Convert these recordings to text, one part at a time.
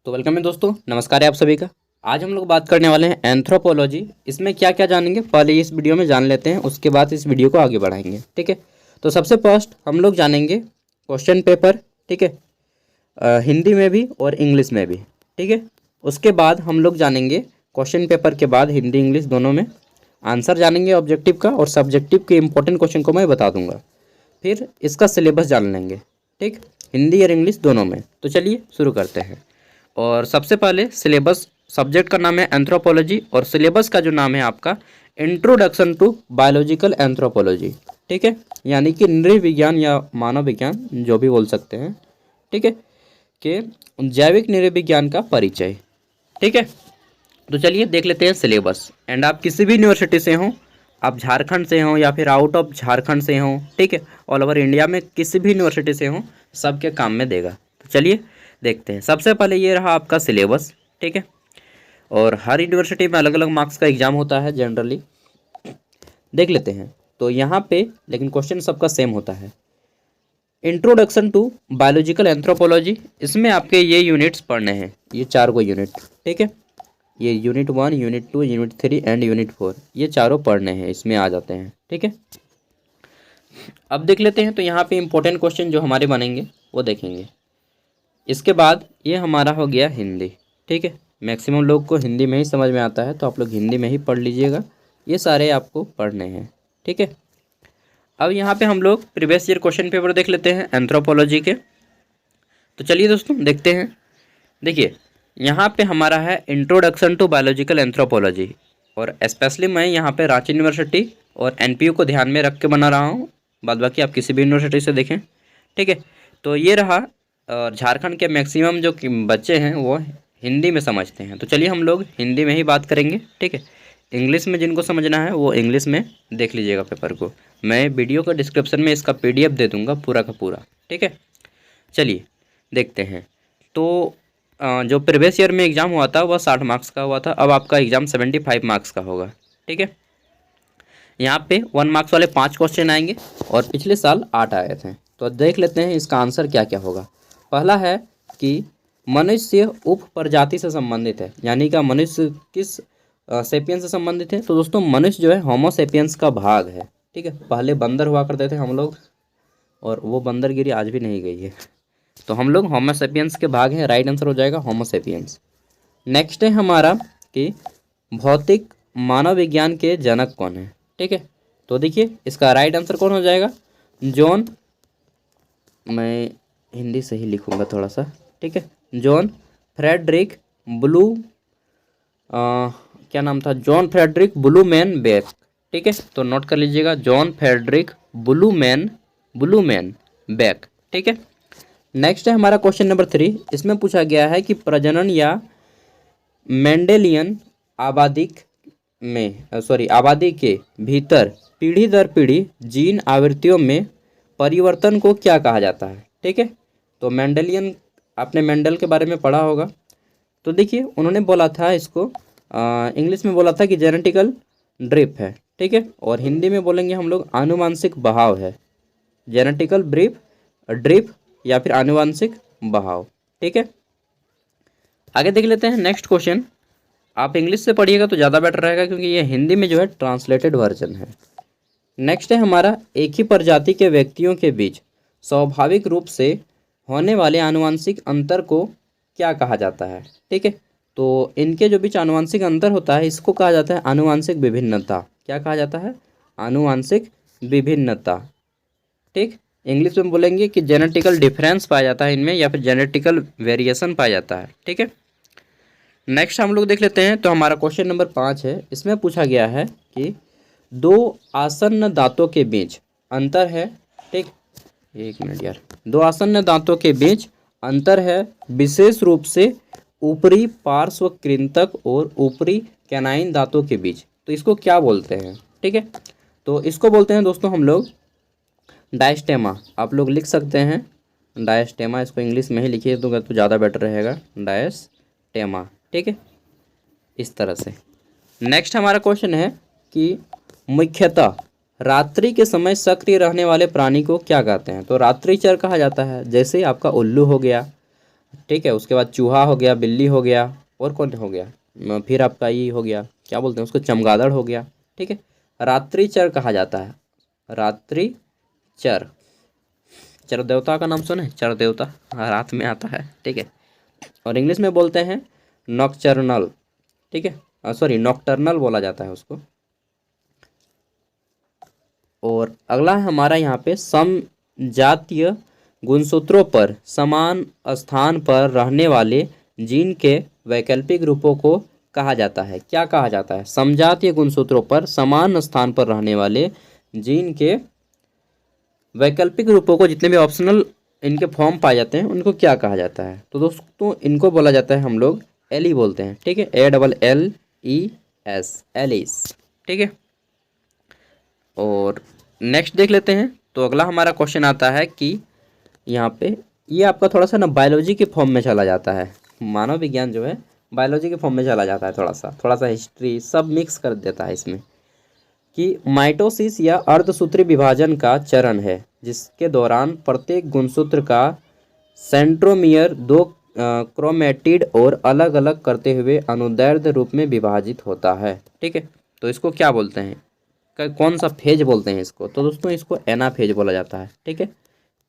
तो वेलकम है दोस्तों, नमस्कार है आप सभी का। आज हम लोग बात करने वाले हैं एंथ्रोपोलॉजी। इसमें क्या क्या जानेंगे पहले इस वीडियो में जान लेते हैं, उसके बाद इस वीडियो को आगे बढ़ाएंगे। ठीक है, तो सबसे फर्स्ट हम लोग जानेंगे क्वेश्चन पेपर। ठीक है, हिंदी में भी और इंग्लिश में भी। ठीक है, उसके बाद हम लोग जानेंगे क्वेश्चन पेपर के बाद हिंदी इंग्लिश दोनों में आंसर जानेंगे ऑब्जेक्टिव का, और सब्जेक्टिव के इंपॉर्टेंट क्वेश्चन को मैं बता दूंगा। फिर इसका सिलेबस जान लेंगे, ठीक, हिंदी और इंग्लिश दोनों में। तो चलिए शुरू करते हैं। और सबसे पहले सिलेबस, सब्जेक्ट का नाम है एंथ्रोपोलॉजी और सिलेबस का जो नाम है आपका इंट्रोडक्शन टू बायोलॉजिकल एंथ्रोपोलॉजी। ठीक है, यानी कि नृ विज्ञान या मानव विज्ञान जो भी बोल सकते हैं। ठीक है, कि जैविक नृ विज्ञान का परिचय। ठीक है, तो चलिए देख लेते हैं सिलेबस। एंड आप किसी भी यूनिवर्सिटी से हों, आप झारखंड से हों या फिर आउट ऑफ झारखंड से हों, ठीक है, ऑल ओवर इंडिया में किसी भी यूनिवर्सिटी से हों, सबके काम में देगा। तो चलिए देखते हैं। सबसे पहले ये रहा आपका सिलेबस। ठीक है, और हर यूनिवर्सिटी में अलग अलग मार्क्स का एग्जाम होता है जनरली, देख लेते हैं। तो यहाँ पे लेकिन क्वेश्चन सबका सेम होता है। इंट्रोडक्शन टू बायोलॉजिकल एंथ्रोपोलॉजी, इसमें आपके ये यूनिट्स पढ़ने हैं, ये 4 को यूनिट। ठीक है, ये unit 1, unit 2, unit 3 and unit 4, ये चारों पढ़ने हैं, इसमें आ जाते हैं। ठीक है, अब देख लेते हैं। तो यहाँ पे इंपॉर्टेंट क्वेश्चन जो हमारे बनेंगे वो देखेंगे। इसके बाद ये हमारा हो गया हिंदी। ठीक है, मैक्सिमम लोग को हिंदी में ही समझ में आता है, तो आप लोग हिंदी में ही पढ़ लीजिएगा, ये सारे आपको पढ़ने हैं। ठीक है, अब यहाँ पे हम लोग प्रीवियस ईयर क्वेश्चन पेपर देख लेते हैं एंथ्रोपोलॉजी के। तो चलिए दोस्तों देखते हैं। देखिए यहाँ पे हमारा है इंट्रोडक्शन टू बायोलॉजिकल एंथ्रोपोलॉजी, और स्पेशली मैं यहाँ पे रांची यूनिवर्सिटी और एनपीयू को ध्यान में रख के बना रहा हूँ, बाद बाकी आप किसी भी यूनिवर्सिटी से देखें। ठीक है, तो ये रहा। और झारखंड के मैक्सिमम जो बच्चे हैं वो हिंदी में समझते हैं, तो चलिए हम लोग हिंदी में ही बात करेंगे। ठीक है, इंग्लिश में जिनको समझना है वो इंग्लिश में देख लीजिएगा पेपर को। मैं वीडियो का डिस्क्रिप्शन में इसका पीडीएफ दे दूँगा पूरा का पूरा। ठीक है, चलिए देखते हैं। तो जो प्रीवियस ईयर में एग्ज़ाम हुआ था वह 60 मार्क्स का हुआ था, अब आपका एग्ज़ाम 75 मार्क्स का होगा। ठीक है, यहाँ पे 1 मार्क्स वाले 5 क्वेश्चन आएंगे और पिछले साल 8 आए थे। तो देख लेते हैं इसका आंसर क्या क्या होगा। पहला है कि मनुष्य उप प्रजाति से संबंधित है, यानी कि मनुष्य किस सेपियंस से संबंधित है। तो दोस्तों मनुष्य जो है होमो सेपियंस का भाग है। ठीक है, पहले बंदर हुआ करते थे हम लोग, और वो बंदरगिरी आज भी नहीं गई है, तो हम लोग होमो सेपियंस के भाग हैं। राइट आंसर हो जाएगा होमो सेपियंस। नेक्स्ट है हमारा कि भौतिक मानव विज्ञान के जनक कौन है। ठीक है, तो देखिए इसका राइट आंसर कौन हो जाएगा, जॉन, मैं हिंदी से ही लिखूंगा थोड़ा सा। ठीक है, जॉन फ्रेडरिक ब्लू, क्या नाम था, जॉन फ्रेडरिक ब्लूमैन बेक। ठीक है, तो नोट कर लीजिएगा, जॉन फ्रेडरिक ब्लूमैन बेक। ठीक है, नेक्स्ट है हमारा क्वेश्चन नंबर 3। इसमें पूछा गया है कि प्रजनन या मेंडेलियन आबादी के भीतर पीढ़ी दर पीढ़ी जीन आवृत्तियों में परिवर्तन को क्या कहा जाता है। ठीक है, तो मेंडेलियन, आपने मेंडल के बारे में पढ़ा होगा। तो देखिए उन्होंने बोला था इसको, इंग्लिश में बोला था कि जेनेटिकल ड्रिप है। ठीक है, और हिंदी में बोलेंगे हम लोग आनुवांशिक बहाव है, जेनेटिकल ड्रिप या फिर आनुवांशिक बहाव। ठीक है, आगे देख लेते हैं नेक्स्ट क्वेश्चन। आप इंग्लिश से पढ़िएगा तो ज़्यादा बेटर रहेगा, क्योंकि ये हिंदी में जो है ट्रांसलेटेड वर्जन है। नेक्स्ट है हमारा एक ही प्रजाति के व्यक्तियों के बीच स्वाभाविक रूप से होने वाले आनुवांशिक अंतर को क्या कहा जाता है। ठीक है, तो इनके जो बीच आनुवांशिक अंतर होता है इसको कहा जाता है आनुवांशिक विभिन्नता। क्या कहा जाता है, आनुवांशिक विभिन्नता। ठीक, इंग्लिश में बोलेंगे कि जेनेटिकल डिफरेंस पाया जाता है इनमें, या फिर जेनेटिकल वेरिएशन पाया जाता है। ठीक है, नेक्स्ट हम लोग देख लेते हैं। तो हमारा क्वेश्चन नंबर 5 है। इसमें पूछा गया है कि 2 आसन्न दांतों के बीच अंतर है। ठीक, एक मिनट यार, 2 आसन्न दांतों के बीच अंतर है, विशेष रूप से ऊपरी पार्श्व कृंतक और ऊपरी कैनाइन दांतों के बीच। तो इसको क्या बोलते हैं। ठीक है, तो इसको बोलते हैं दोस्तों हम लोग डायस्टेमा। आप लोग लिख सकते हैं डायस्टेमा, इसको इंग्लिश में ही लिखिए तो ज़्यादा बेटर रहेगा, डायस्टेमा। ठीक है, इस तरह से। नेक्स्ट हमारा क्वेश्चन है कि मुख्यतः रात्रि के समय सक्रिय रहने वाले प्राणी को क्या कहते हैं। तो रात्रिचर कहा जाता है, जैसे आपका उल्लू हो गया, ठीक है। उसके बाद चूहा हो गया, बिल्ली हो गया, और कौन हो गया, फिर आपका ये हो गया, क्या बोलते हैं उसको, चमगादड़ हो गया। ठीक है। रात्रिचर कहा जाता है, रात्रिचर। चर देवता का नाम सुने, चर देवता, हाँ, रात में आता है। ठीक है। और इंग्लिश में बोलते हैं नॉकचर्नल। ठीक है, सॉरी नॉकटर्नल बोला जाता है उसको। और अगला है हमारा यहाँ पे समजातीय गुणसूत्रों पर समान स्थान पर रहने वाले जीन के वैकल्पिक रूपों को कहा जाता है। क्या कहा जाता है? समजातीय गुणसूत्रों पर समान स्थान पर रहने वाले जीन के वैकल्पिक रूपों को, जितने भी ऑप्शनल इनके फॉर्म पाए जाते हैं, उनको क्या कहा जाता है? तो दोस्तों इनको बोला जाता है हम लोग एली बोलते हैं। ठीक है, ALLES, एलिस। ठीक है। और नेक्स्ट देख लेते हैं। तो अगला हमारा क्वेश्चन आता है कि यहाँ पे ये आपका थोड़ा सा ना बायोलॉजी के फॉर्म में चला जाता है। मानव विज्ञान जो है बायोलॉजी के फॉर्म में चला जाता है, थोड़ा सा हिस्ट्री सब मिक्स कर देता है इसमें। कि माइटोसिस या अर्धसूत्री विभाजन का चरण है जिसके दौरान प्रत्येक गुणसूत्र का सेंट्रोमियर दो क्रोमेटिड और अलग अलग करते हुए अनुदैर्ध्य रूप में विभाजित होता है। ठीक है। तो इसको क्या बोलते हैं, कौन सा फेज बोलते हैं इसको? तो दोस्तों इसको एनाफेज बोला जाता है। ठीक है,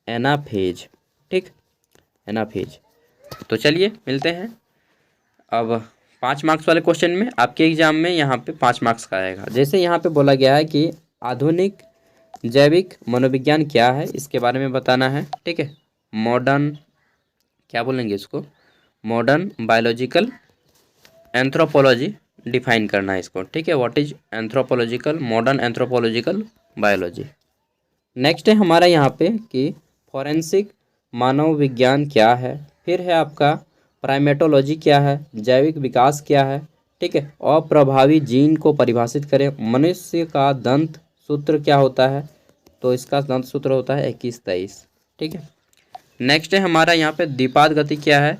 एनाफेज। ठीक, एनाफेज। तो चलिए मिलते हैं अब 5 मार्क्स वाले क्वेश्चन में। आपके एग्जाम में यहाँ पे 5 मार्क्स का आएगा। जैसे यहाँ पे बोला गया है कि आधुनिक जैविक मनोविज्ञान क्या है, इसके बारे में बताना है। ठीक है, मॉडर्न, क्या बोलेंगे इसको, मॉडर्न बायोलॉजिकल एंथ्रोपोलॉजी डिफाइन करना है इसको। ठीक है, what is anthropological, modern anthropological biology. Next है हमारा यहाँ पे कि फॉरेंसिक मानव विज्ञान क्या है, फिर है आपका प्राइमेटोलॉजी क्या है, जैविक विकास क्या है। ठीक है, अप्रभावी जीन को परिभाषित करें, मनुष्य का दंत सूत्र क्या होता है, तो इसका दंत सूत्र होता है 21-23। ठीक है। नेक्स्ट है हमारा यहाँ पे द्विपाद गति क्या है,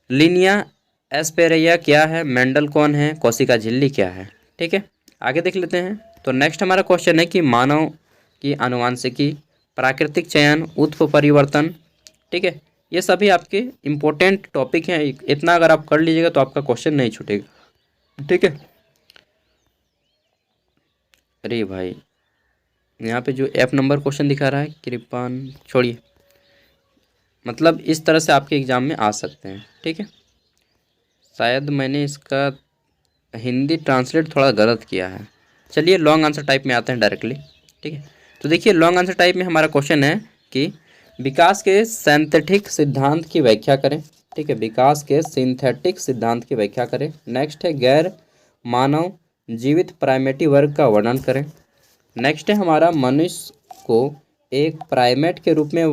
लिनिया एस्पेरिया क्या है, मेंडल कौन है, कोशिका झिल्ली क्या है। ठीक है, आगे देख लेते हैं। तो नेक्स्ट हमारा क्वेश्चन है कि मानव की आनुवांशिकी, प्राकृतिक चयन, उत्प परिवर्तन। ठीक है, ये सभी आपके इम्पोर्टेंट टॉपिक हैं। इतना अगर आप कर लीजिएगा तो आपका क्वेश्चन नहीं छूटेगा। ठीक है। अरे भाई यहाँ पे जो ऐप नंबर क्वेश्चन दिखा रहा है, कृपान छोड़िए, मतलब इस तरह से आपके एग्ज़ाम में आ सकते हैं। ठीक है, शायद मैंने इसका हिंदी ट्रांसलेट थोड़ा गलत किया है। चलिए लॉन्ग आंसर टाइप में आते हैं डायरेक्टली। ठीक है, तो देखिए लॉन्ग आंसर टाइप में हमारा क्वेश्चन है कि विकास के सिंथेटिक सिद्धांत की व्याख्या करें। ठीक है, विकास के सिंथेटिक सिद्धांत की व्याख्या करें। नेक्स्ट है गैर मानव जीवित प्राइमेटी वर्ग का वर्णन करें। नेक्स्ट है हमारा मनुष्य को एक प्राइमेट के रूप में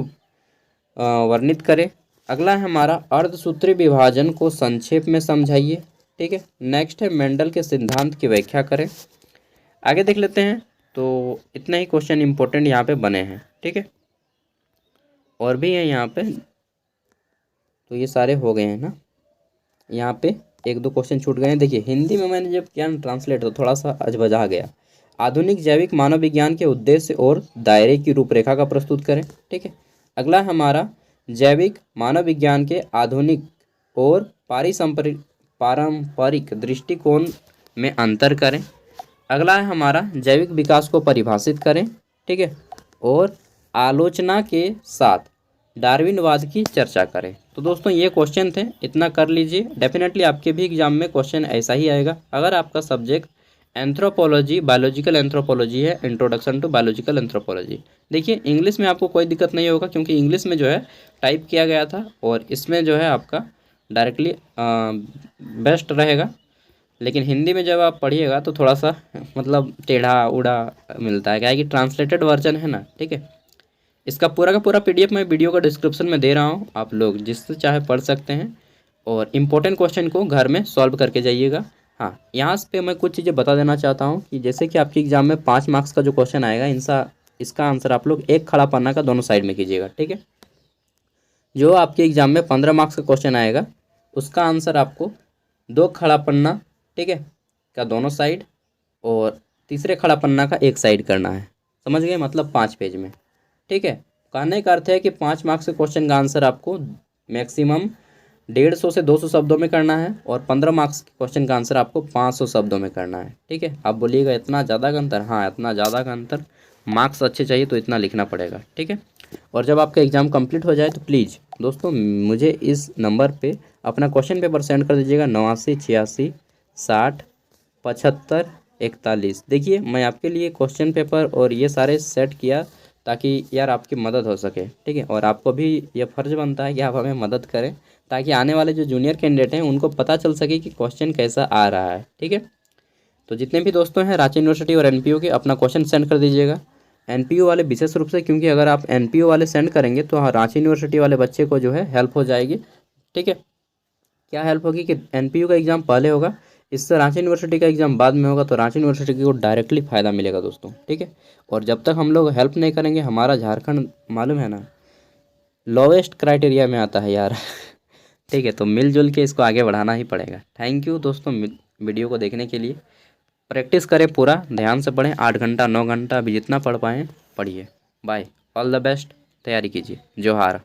वर्णित करें। अगला है हमारा अर्धसूत्री विभाजन को संक्षेप में समझाइए। ठीक है, नेक्स्ट है मेंडल के सिद्धांत की व्याख्या करें। आगे देख लेते हैं। तो इतने ही क्वेश्चन इंपॉर्टेंट यहाँ पे बने हैं। ठीक है, और भी है यहाँ पे, तो ये सारे हो गए हैं ना। यहाँ पे 1-2 क्वेश्चन छूट गए हैं। देखिए हिंदी में मैंने जब किया ट्रांसलेट तो थोड़ा सा अजबजा गया। आधुनिक जैविक मानव विज्ञान के उद्देश्य और दायरे की रूपरेखा का प्रस्तुत करें। ठीक है, अगला हमारा जैविक मानव विज्ञान के आधुनिक और पारंपरिक दृष्टिकोण में अंतर करें। अगला है हमारा जैविक विकास को परिभाषित करें। ठीक है, और आलोचना के साथ डार्विनवाद की चर्चा करें। तो दोस्तों ये क्वेश्चन थे, इतना कर लीजिए। डेफिनेटली आपके भी एग्जाम में क्वेश्चन ऐसा ही आएगा। अगर आपका सब्जेक्ट एंथ्रोपोलॉजी, बायोलॉजिकल एंथ्रोपोलॉजी है, इंट्रोडक्शन टू बायोलॉजिकल एंथ्रोपोलॉजी, देखिए इंग्लिश में आपको कोई दिक्कत नहीं होगा क्योंकि इंग्लिश में जो है टाइप किया गया था और इसमें जो है आपका डायरेक्टली बेस्ट रहेगा। लेकिन हिंदी में जब आप पढ़िएगा तो थोड़ा सा मतलब टेढ़ा उड़ा मिलता है, क्या है कि ट्रांसलेटेड वर्जन है ना। ठीक है, इसका पूरा का पूरा PDF मैं वीडियो का डिस्क्रिप्शन में दे रहा हूँ, आप लोग जिससे चाहे पढ़ सकते हैं और इम्पोर्टेंट क्वेश्चन को घर में सॉल्व करके जाइएगा। हाँ, यहाँ पे मैं कुछ चीज़ें बता देना चाहता हूँ कि जैसे कि आपके एग्जाम में 5 मार्क्स का जो क्वेश्चन आएगा, इसका आंसर आप लोग एक खड़ा पन्ना का दोनों साइड में कीजिएगा। ठीक है, जो आपके एग्जाम में 15 मार्क्स का क्वेश्चन आएगा उसका आंसर आपको 2 खड़ा पन्ना, ठीक है, का दोनों साइड और तीसरे खड़ा पन्ना का एक साइड करना है। समझ गए, मतलब 5 पेज में। ठीक है, कहने का अर्थ है कि 5 मार्क्स के क्वेश्चन का आंसर आपको मैक्सिमम 150 से 200 शब्दों में करना है और 15 मार्क्स के क्वेश्चन का आंसर आपको 500 शब्दों में करना है। ठीक है, आप बोलिएगा इतना ज़्यादा का अंतर, हाँ इतना ज़्यादा का अंतर, मार्क्स अच्छे चाहिए तो इतना लिखना पड़ेगा। ठीक है, और जब आपका एग्ज़ाम कंप्लीट हो जाए तो प्लीज़ दोस्तों मुझे इस नंबर पे अपना क्वेश्चन पेपर सेंड कर दीजिएगा, 89 86 60 75 41। देखिए मैं आपके लिए क्वेश्चन पेपर और ये सारे सेट किया ताकि यार आपकी मदद हो सके। ठीक है, और आपको भी ये फ़र्ज़ बनता है कि आप हमें मदद करें ताकि आने वाले जो जूनियर कैंडिडेट हैं उनको पता चल सके कि क्वेश्चन कैसा आ रहा है। ठीक है, तो जितने भी दोस्तों हैं रांची यूनिवर्सिटी और एनपीयू के, अपना क्वेश्चन सेंड कर दीजिएगा। एनपीयू वाले विशेष रूप से, क्योंकि अगर आप एनपीयू वाले सेंड करेंगे तो रांची यूनिवर्सिटी वाले बच्चे को जो है हेल्प हो जाएगी। ठीक है, क्या हेल्प होगी कि एनपीयू का एग्ज़ाम पहले होगा, इससे रांची यूनिवर्सिटी का एग्ज़ाम बाद में होगा, तो रांची यूनिवर्सिटी को डायरेक्टली फ़ायदा मिलेगा दोस्तों। ठीक है, और जब तक हम लोग हेल्प नहीं करेंगे, हमारा झारखंड मालूम है ना लोवेस्ट क्राइटेरिया में आता है यार। ठीक है, तो मिलजुल के इसको आगे बढ़ाना ही पड़ेगा। थैंक यू दोस्तों वीडियो को देखने के लिए। प्रैक्टिस करें, पूरा ध्यान से पढ़ें, 8 घंटा 9 घंटा भी जितना पढ़ पाएँ पढ़िए। बाय, ऑल द बेस्ट, तैयारी कीजिए। जोहार।